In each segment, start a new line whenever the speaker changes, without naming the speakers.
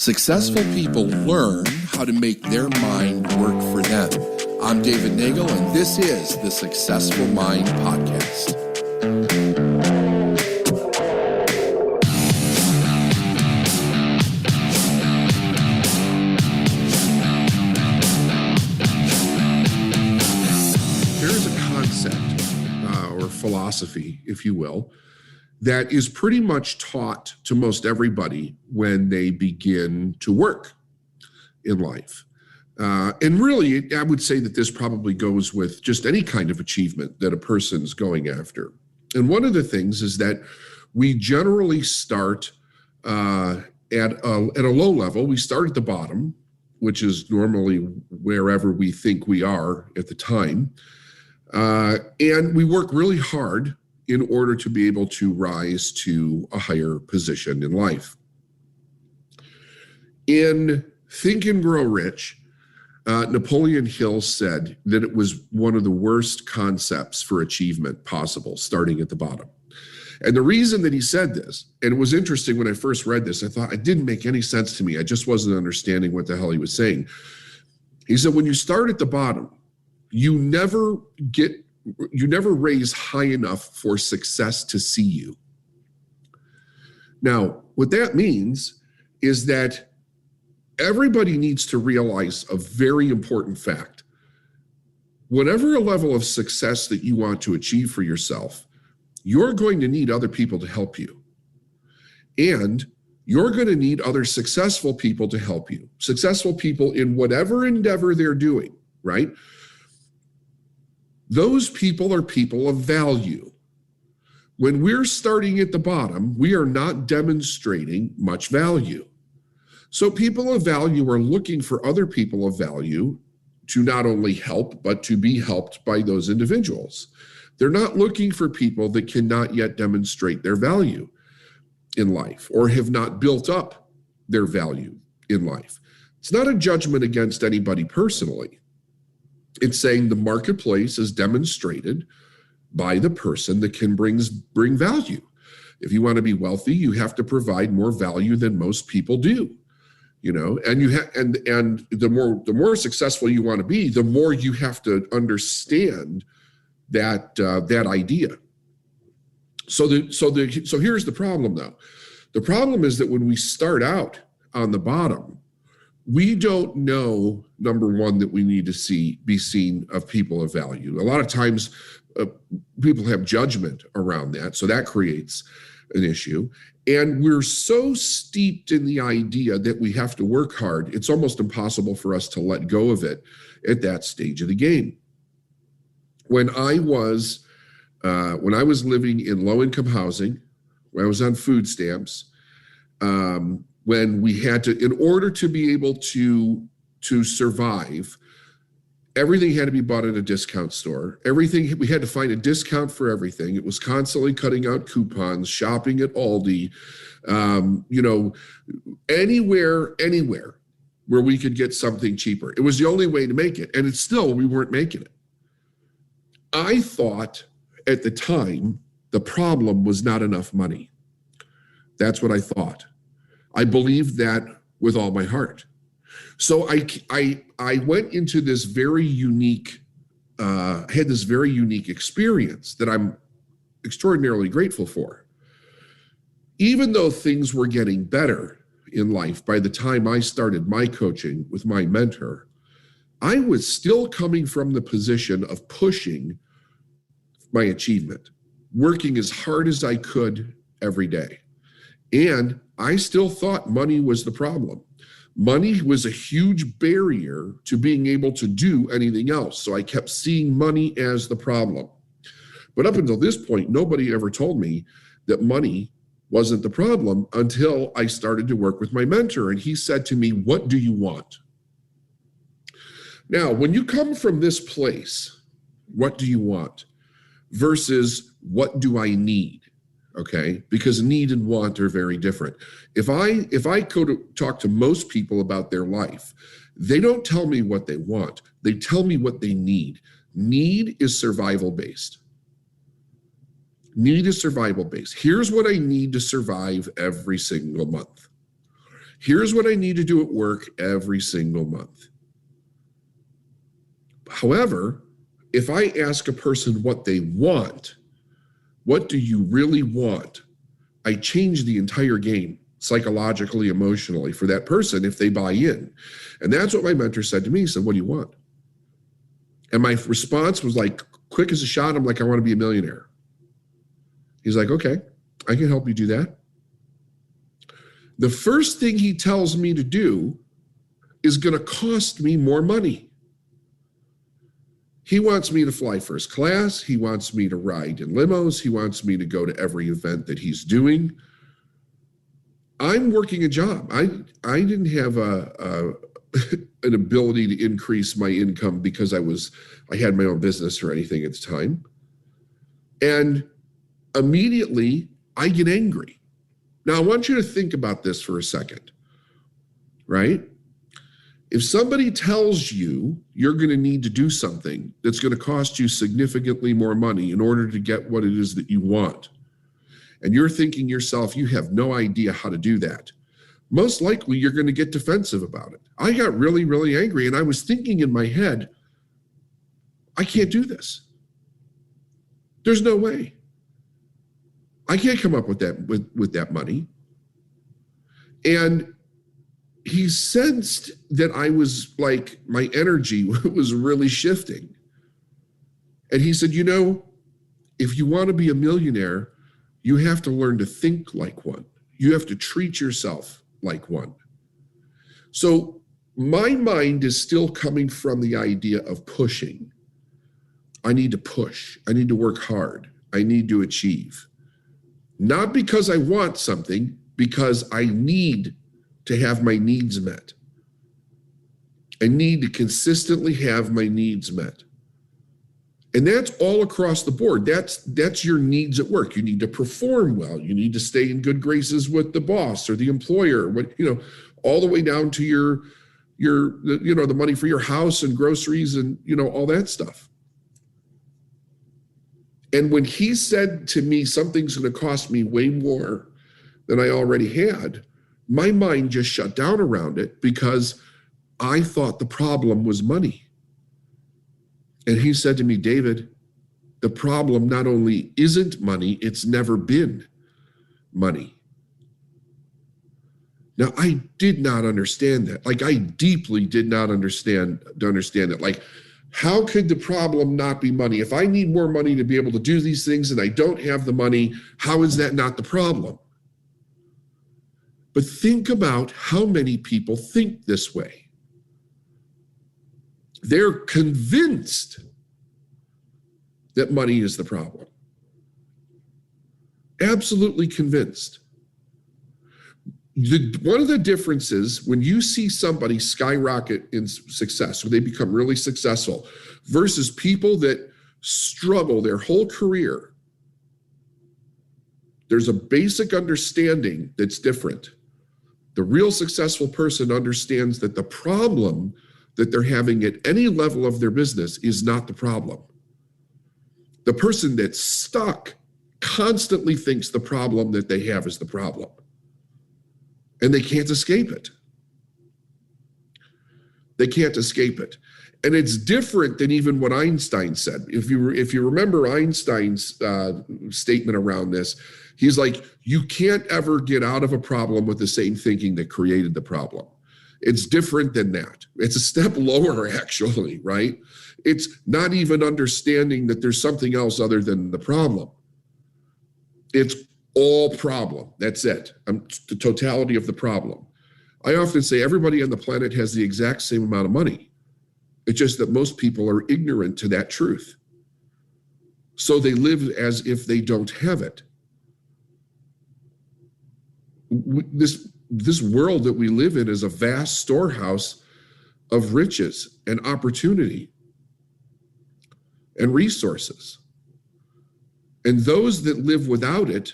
Successful people learn how to make their mind work for them. I'm David Nagel, and this is the Successful Mind Podcast.
There's a concept or philosophy, if you will, that is pretty much taught to most everybody when they begin to work in life. And really, I would say that this probably goes with just any kind of achievement that a person's going after. And one of the things is that we generally start at a low level. We start at the bottom, which is normally wherever we think we are at the time. And we work really hard in order to be able to rise to a higher position in life. In Think and Grow Rich, Napoleon Hill said that it was one of the worst concepts for achievement possible, starting at the bottom. And the reason that he said this, and it was interesting when I first read this, I thought it didn't make any sense to me. I just wasn't understanding what the hell he was saying. He said, when you start at the bottom, you never raise high enough for success to see you. Now, what that means is that everybody needs to realize a very important fact. Whatever level of success that you want to achieve for yourself, you're going to need other people to help you. And you're going to need other successful people to help you. Successful people in whatever endeavor they're doing, right? Those people are people of value. When we're starting at the bottom, we are not demonstrating much value. So people of value are looking for other people of value to not only help, but to be helped by those individuals. They're not looking for people that cannot yet demonstrate their value in life or have not built up their value in life. It's not a judgment against anybody personally. It's saying the marketplace is demonstrated by the person that can bring value. If you want to be wealthy, you have to provide more value than most people do. You know, and and the more successful you want to be, the more you have to understand that idea. So here's the problem, though. The problem is that when we start out on the bottom, we don't know, number one, that we need to be seen of people of value. A lot of times people have judgment around that, so that creates an issue. And we're so steeped in the idea that we have to work hard, it's almost impossible for us to let go of it at that stage of the game. When I was living in low-income housing, when I was on food stamps, when we had to, in order to be able to survive, everything had to be bought at a discount store. Everything, we had to find a discount for everything. It was constantly cutting out coupons, shopping at Aldi, anywhere where we could get something cheaper. It was the only way to make it. And we weren't making it. I thought at the time, the problem was not enough money. That's what I thought. I believed that with all my heart. So I went into this very unique, had this very unique experience that I'm extraordinarily grateful for. Even though things were getting better in life by the time I started my coaching with my mentor, I was still coming from the position of pushing my achievement, working as hard as I could every day. And I still thought money was the problem. Money was a huge barrier to being able to do anything else. So I kept seeing money as the problem. But up until this point, nobody ever told me that money wasn't the problem until I started to work with my mentor. And he said to me, "What do you want?" Now, when you come from this place, what do you want versus what do I need? Okay, because need and want are very different. If I go to talk to most people about their life, they don't tell me what they want. They tell me what they need. Need is survival based. Need is survival based. Here's what I need to survive every single month. Here's what I need to do at work every single month. However, if I ask a person what they want, what do you really want? I change the entire game psychologically, emotionally for that person if they buy in. And that's what my mentor said to me. He said, what do you want? And my response was like, quick as a shot. I'm like, I want to be a millionaire. He's like, okay, I can help you do that. The first thing he tells me to do is going to cost me more money. He wants me to fly first class. He wants me to ride in limos. He wants me to go to every event that he's doing. I'm working a job. I didn't have an ability to increase my income because I had my own business or anything at the time. And immediately I get angry. Now I want you to think about this for a second, right? If somebody tells you you're going to need to do something that's going to cost you significantly more money in order to get what it is that you want, and you're thinking yourself, you have no idea how to do that, most likely you're going to get defensive about it. I got really, really angry, and I was thinking in my head, I can't do this. There's no way. I can't come up with that with that money. And he sensed that I was like, my energy was really shifting. And he said, if you want to be a millionaire, you have to learn to think like one. You have to treat yourself like one. So my mind is still coming from the idea of pushing. I need to push. I need to work hard. I need to achieve. Not because I want something, because I need to have my needs met. I need to consistently have my needs met. And that's all across the board. That's your needs at work. You need to perform well. You need to stay in good graces with the boss or the employer, all the way down to your the money for your house and groceries and, all that stuff. And when he said to me, something's going to cost me way more than I already had, my mind just shut down around it because I thought the problem was money. And he said to me, David, the problem not only isn't money, it's never been money. Now, I did not understand that. Like, I deeply did not understand that. Like, how could the problem not be money? If I need more money to be able to do these things and I don't have the money, how is that not the problem? But think about how many people think this way. They're convinced that money is the problem. Absolutely convinced. One of the differences when you see somebody skyrocket in success, or they become really successful, versus people that struggle their whole career, there's a basic understanding that's different. The real successful person understands that the problem that they're having at any level of their business is not the problem. The person that's stuck constantly thinks the problem that they have is the problem. And they can't escape it. They can't escape it. And it's different than even what Einstein said. If you remember Einstein's statement around this, he's like, you can't ever get out of a problem with the same thinking that created the problem. It's different than that. It's a step lower, actually, right? It's not even understanding that there's something else other than the problem. It's all problem. That's it. The totality of the problem. I often say everybody on the planet has the exact same amount of money. It's just that most people are ignorant to that truth. So they live as if they don't have it. This world that we live in is a vast storehouse of riches and opportunity and resources. And those that live without it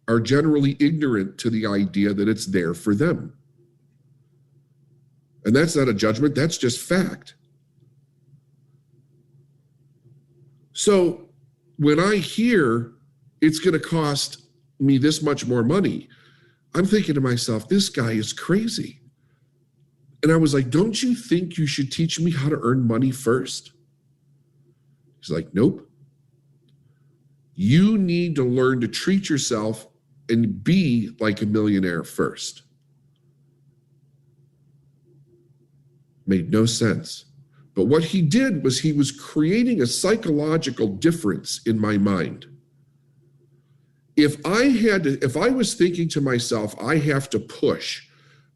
are generally ignorant to the idea that it's there for them. And that's not a judgment, that's just fact. So when I hear it's going to cost me this much more money, I'm thinking to myself, this guy is crazy. And I was like, don't you think you should teach me how to earn money first? He's like, nope. You need to learn to treat yourself and be like a millionaire first. Made no sense. But what he did was he was creating a psychological difference in my mind. If I was thinking to myself, I have to push,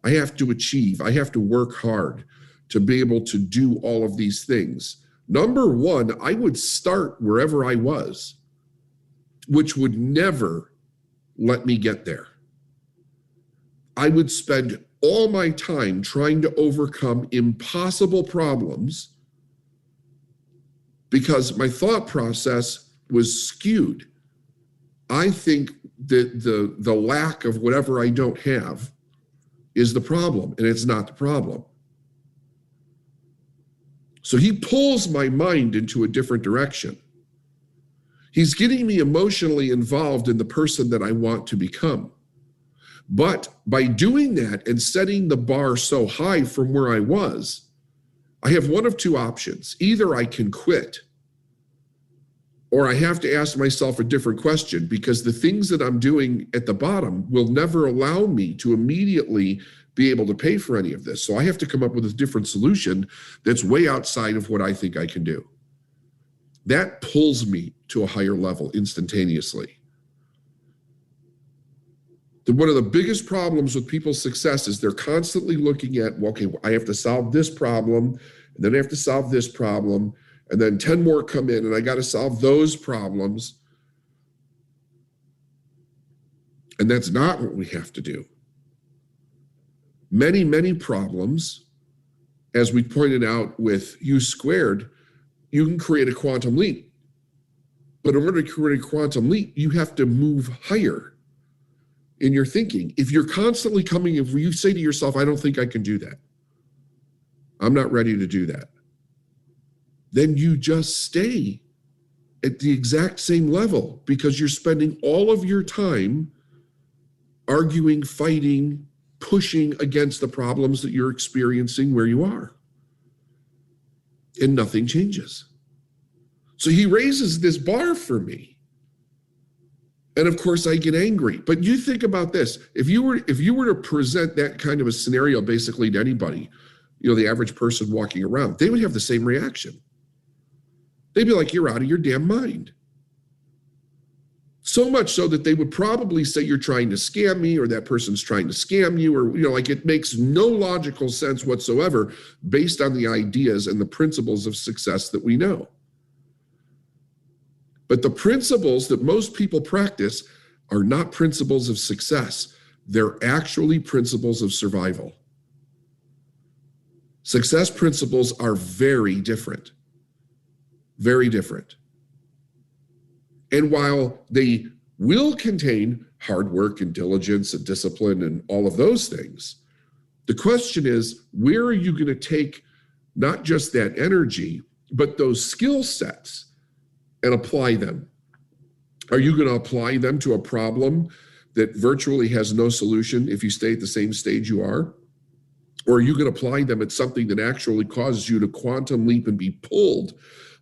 I have to achieve, I have to work hard to be able to do all of these things. Number one, I would start wherever I was, which would never let me get there. I would spend all my time trying to overcome impossible problems because my thought process was skewed. I think that the lack of whatever I don't have is the problem, and it's not the problem. So he pulls my mind into a different direction. He's getting me emotionally involved in the person that I want to become. But by doing that and setting the bar so high from where I was, I have one of two options. Either I can quit, or I have to ask myself a different question, because the things that I'm doing at the bottom will never allow me to immediately be able to pay for any of this. So I have to come up with a different solution that's way outside of what I think I can do. That pulls me to a higher level instantaneously. One of the biggest problems with people's success is they're constantly looking at, well, okay, I have to solve this problem, and then I have to solve this problem, and then 10 more come in, and I got to solve those problems. And that's not what we have to do. Many, many problems, as we pointed out with U squared, you can create a quantum leap. But in order to create a quantum leap, you have to move higher in your thinking. If you're constantly if you say to yourself, I don't think I can do that, I'm not ready to do that, then you just stay at the exact same level because you're spending all of your time arguing, fighting, pushing against the problems that you're experiencing where you are. And nothing changes. So he raises this bar for me. And of course I get angry. But you think about this. If you were to present that kind of a scenario basically to anybody, the average person walking around, they would have the same reaction. They'd be like, you're out of your damn mind. So much so that they would probably say you're trying to scam me, or that person's trying to scam you, or, it makes no logical sense whatsoever based on the ideas and the principles of success that we know. But the principles that most people practice are not principles of success. They're actually principles of survival. Success principles are very different. Very different. And while they will contain hard work and diligence and discipline and all of those things, the question is, where are you going to take not just that energy, but those skill sets and apply them? Are you going to apply them to a problem that virtually has no solution if you stay at the same stage you are? Or are you going to apply them at something that actually causes you to quantum leap and be pulled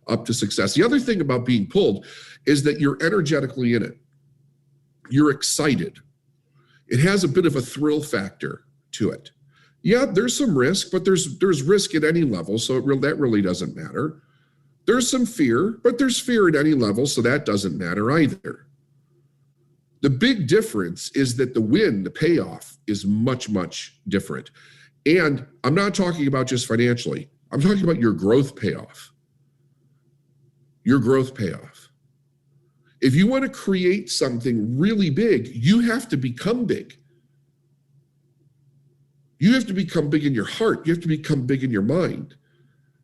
up to success? The other thing about being pulled is that you're energetically in it. You're excited. It has a bit of a thrill factor to it. Yeah, there's some risk, but there's risk at any level, so that really doesn't matter. There's some fear, but there's fear at any level, so that doesn't matter either. The big difference is that the win, the payoff, is much, much different. And I'm not talking about just financially. I'm talking about your growth payoff. Your growth payoff. If you want to create something really big, you have to become big. You have to become big in your heart. You have to become big in your mind.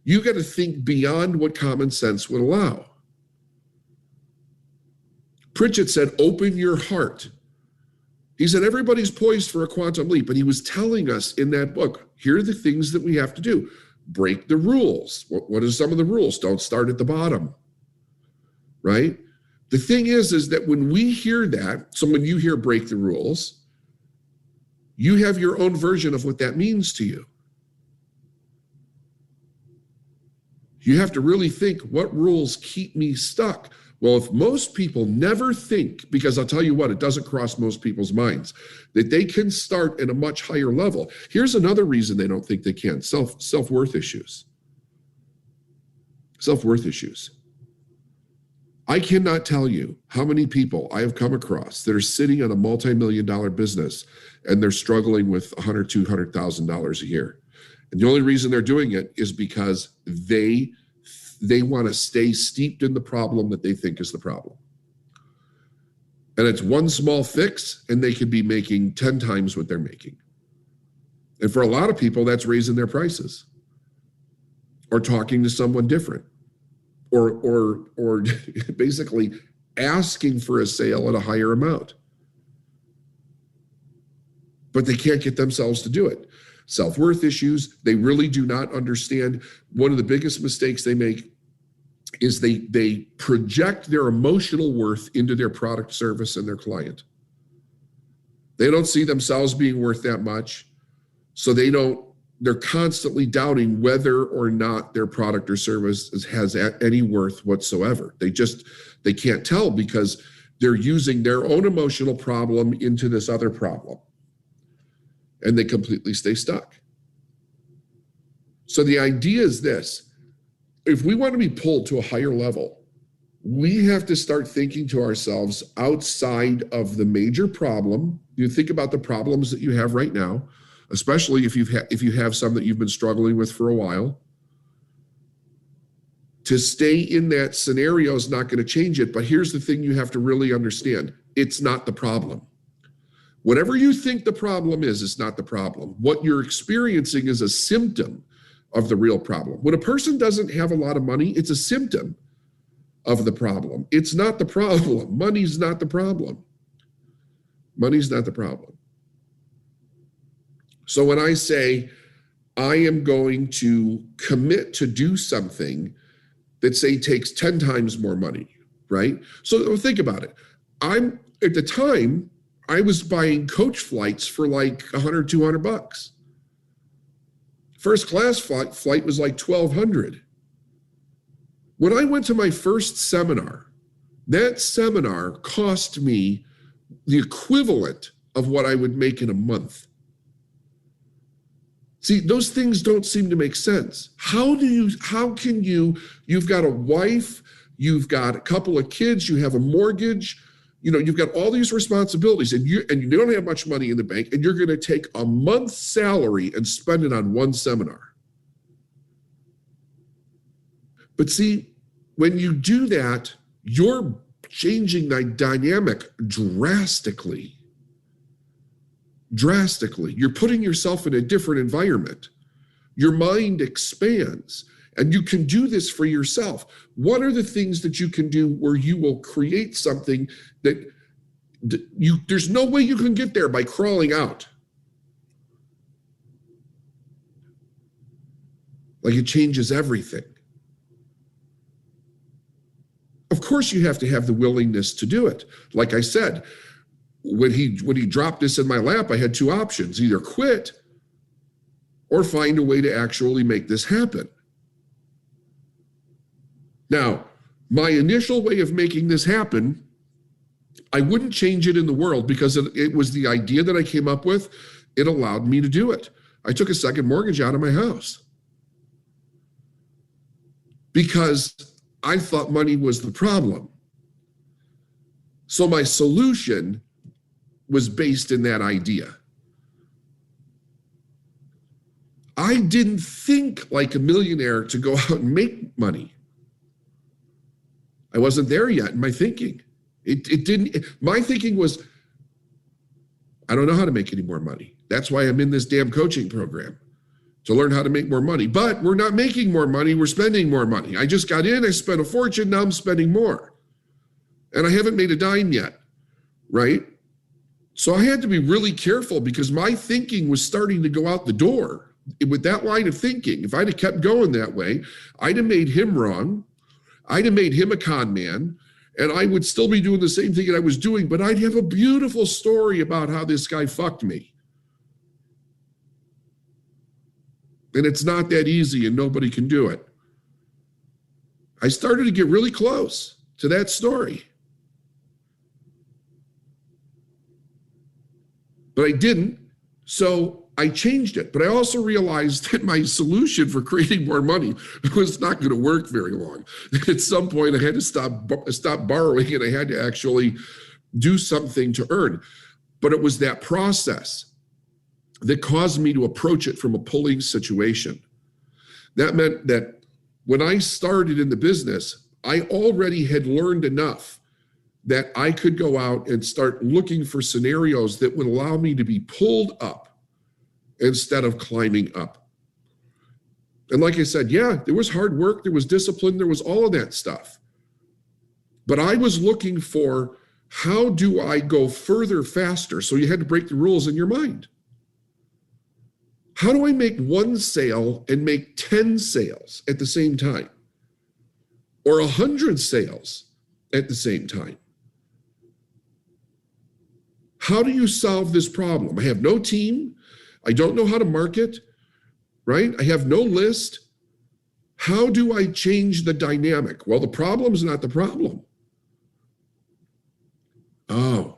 You got to think beyond what common sense would allow. Pritchett said, open your heart. He said, everybody's poised for a quantum leap. And he was telling us in that book, here are the things that we have to do. Break the rules. What are some of the rules? Don't start at the bottom, right? The thing is that when we hear that, so when you hear break the rules, You have your own version of what that means to you. You have to really think, what rules keep me stuck? Well, if most people never think, because I'll tell you what, it doesn't cross most people's minds, that they can start at a much higher level. Here's another reason they don't think they can: self-worth issues. Self-worth issues. I cannot tell you how many people I have come across that are sitting on a multi-million-dollar business and they're struggling with $100,000, $200,000 a year. And the only reason they're doing it is because they want to stay steeped in the problem that they think is the problem. And it's one small fix, and they could be making 10 times what they're making. And for a lot of people, that's raising their prices or talking to someone different or basically asking for a sale at a higher amount. But they can't get themselves to do it. Self-worth issues, they really do not understand. One of the biggest mistakes they make is they project their emotional worth into their product, service, and their client. They don't see themselves being worth that much, so they're constantly doubting whether or not their product or service has any worth whatsoever. They can't tell because they're using their own emotional problem into this other problem. And they completely stay stuck. So the idea is this: if we want to be pulled to a higher level, we have to start thinking to ourselves outside of the major problem. You think about the problems that you have right now, especially if you have some that you've been struggling with for a while. To stay in that scenario is not going to change it. But here's the thing you have to really understand: it's not the problem. Whatever you think the problem is, it's not the problem. What you're experiencing is a symptom of the real problem. When a person doesn't have a lot of money, it's a symptom of the problem. It's not the problem. Money's not the problem. Money's not the problem. So when I say I am going to commit to do something that, say, takes 10 times more money, right? So think about it. At the time, I was buying coach flights for like $100, $200. First class flight was like $1,200. When I went to my first seminar, that seminar cost me the equivalent of what I would make in a month. See, those things don't seem to make sense. How can you've got a wife, you've got a couple of kids, you have a mortgage, you've got all these responsibilities, and you don't have much money in the bank, and you're going to take a month's salary and spend it on one seminar. But see, when you do that, you're changing the dynamic drastically. Drastically. You're putting yourself in a different environment. Your mind expands. And you can do this for yourself. What are the things that you can do where you will create something that there's no way you can get there by crawling out? Like, it changes everything. Of course, you have to have the willingness to do it. Like I said, when he dropped this in my lap, I had two options: either quit or find a way to actually make this happen. Now, my initial way of making this happen, I wouldn't change it in the world because it was the idea that I came up with. It allowed me to do it. I took a second mortgage out of my house because I thought money was the problem. So my solution was based in that idea. I didn't think like a millionaire to go out and make money. I wasn't there yet in my thinking. My thinking was, I don't know how to make any more money. That's why I'm in this damn coaching program, to learn how to make more money. But we're not making more money, we're spending more money. I just got in, I spent a fortune, now I'm spending more. And I haven't made a dime yet, right? So I had to be really careful because my thinking was starting to go out the door with that line of thinking. If I'd have kept going that way, I'd have made him wrong. I'd have made him a con man, and I would still be doing the same thing that I was doing, but I'd have a beautiful story about how this guy fucked me. And it's not that easy and nobody can do it. I started to get really close to that story. But I didn't, so I changed it. But I also realized that my solution for creating more money was not going to work very long. At some point, I had to stop borrowing, and I had to actually do something to earn. But it was that process that caused me to approach it from a pulling situation. That meant that when I started in the business, I already had learned enough that I could go out and start looking for scenarios that would allow me to be pulled up instead of climbing up. And like I said, yeah, there was hard work, there was discipline, there was all of that stuff. But I was looking for, how do I go further faster? So you had to break the rules in your mind. How do I make one sale and make 10 sales at the same time? Or 100 sales at the same time? How do you solve this problem? I have no team. I don't know how to market, right? I have no list. How do I change the dynamic? Well, the problem is not the problem. Oh.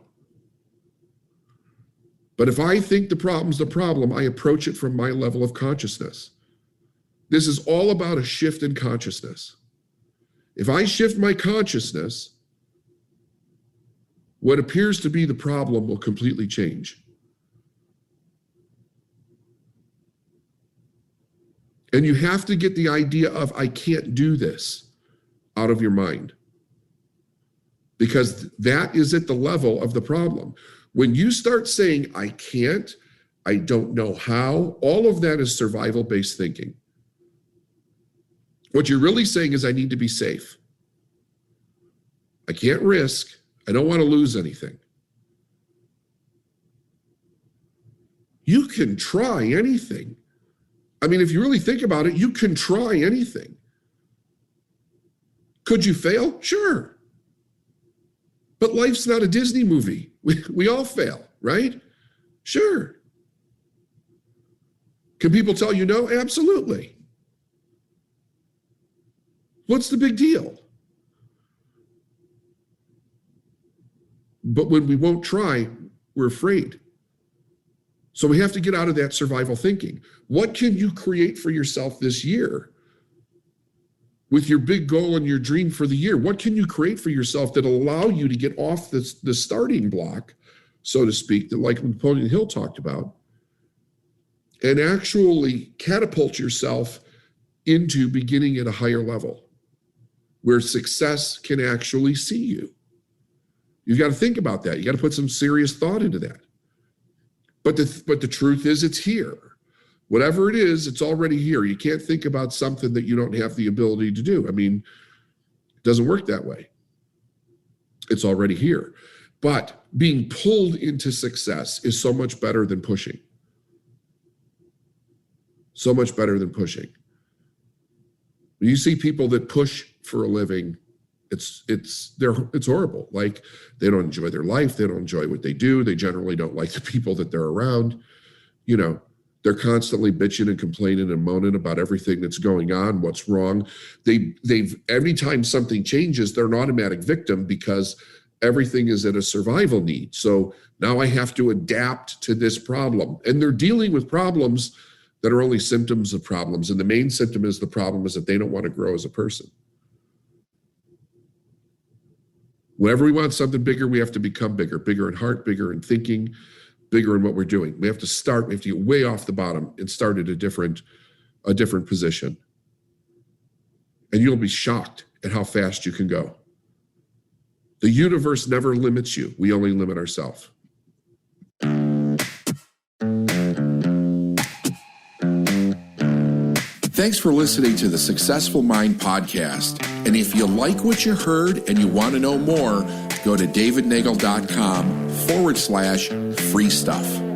But if I think the problem's the problem, I approach it from my level of consciousness. This is all about a shift in consciousness. If I shift my consciousness, what appears to be the problem will completely change. And you have to get the idea of, I can't do this, out of your mind. Because that is at the level of the problem. When you start saying, I can't, I don't know how, all of that is survival-based thinking. What you're really saying is, I need to be safe. I can't risk. I don't want to lose anything. You can try anything. I mean, if you really think about it, you can try anything. Could you fail? Sure. But life's not a Disney movie. We all fail, right? Sure. Can people tell you no? Absolutely. What's the big deal? But when we won't try, we're afraid. So we have to get out of that survival thinking. What can you create for yourself this year? With your big goal and your dream for the year, what can you create for yourself that'll allow you to get off the starting block, so to speak, that like Napoleon Hill talked about, and actually catapult yourself into beginning at a higher level where success can actually see you? You've got to think about that. You got to put some serious thought into that. But the truth is, it's here. Whatever it is, it's already here. You can't think about something that you don't have the ability to do. I mean, it doesn't work that way. It's already here. But being pulled into success is so much better than pushing. So much better than pushing. When you see people that push for a living, it's horrible. Like, they don't enjoy their life. They don't enjoy what they do. They generally don't like the people that they're around. You know, they're constantly bitching and complaining and moaning about everything that's going on, what's wrong. They've every time something changes, they're an automatic victim because everything is at a survival need. So now I have to adapt to this problem. And they're dealing with problems that are only symptoms of problems. And the main symptom is the problem is that they don't want to grow as a person. Whenever we want something bigger, we have to become bigger in heart, bigger in thinking, bigger in what we're doing. We have to get way off the bottom and start at a different position. And you'll be shocked at how fast you can go. The universe never limits you. We only limit ourselves.
Thanks for listening to the Successful Mind podcast. And if you like what you heard and you want to know more, go to davidnagel.com/free stuff.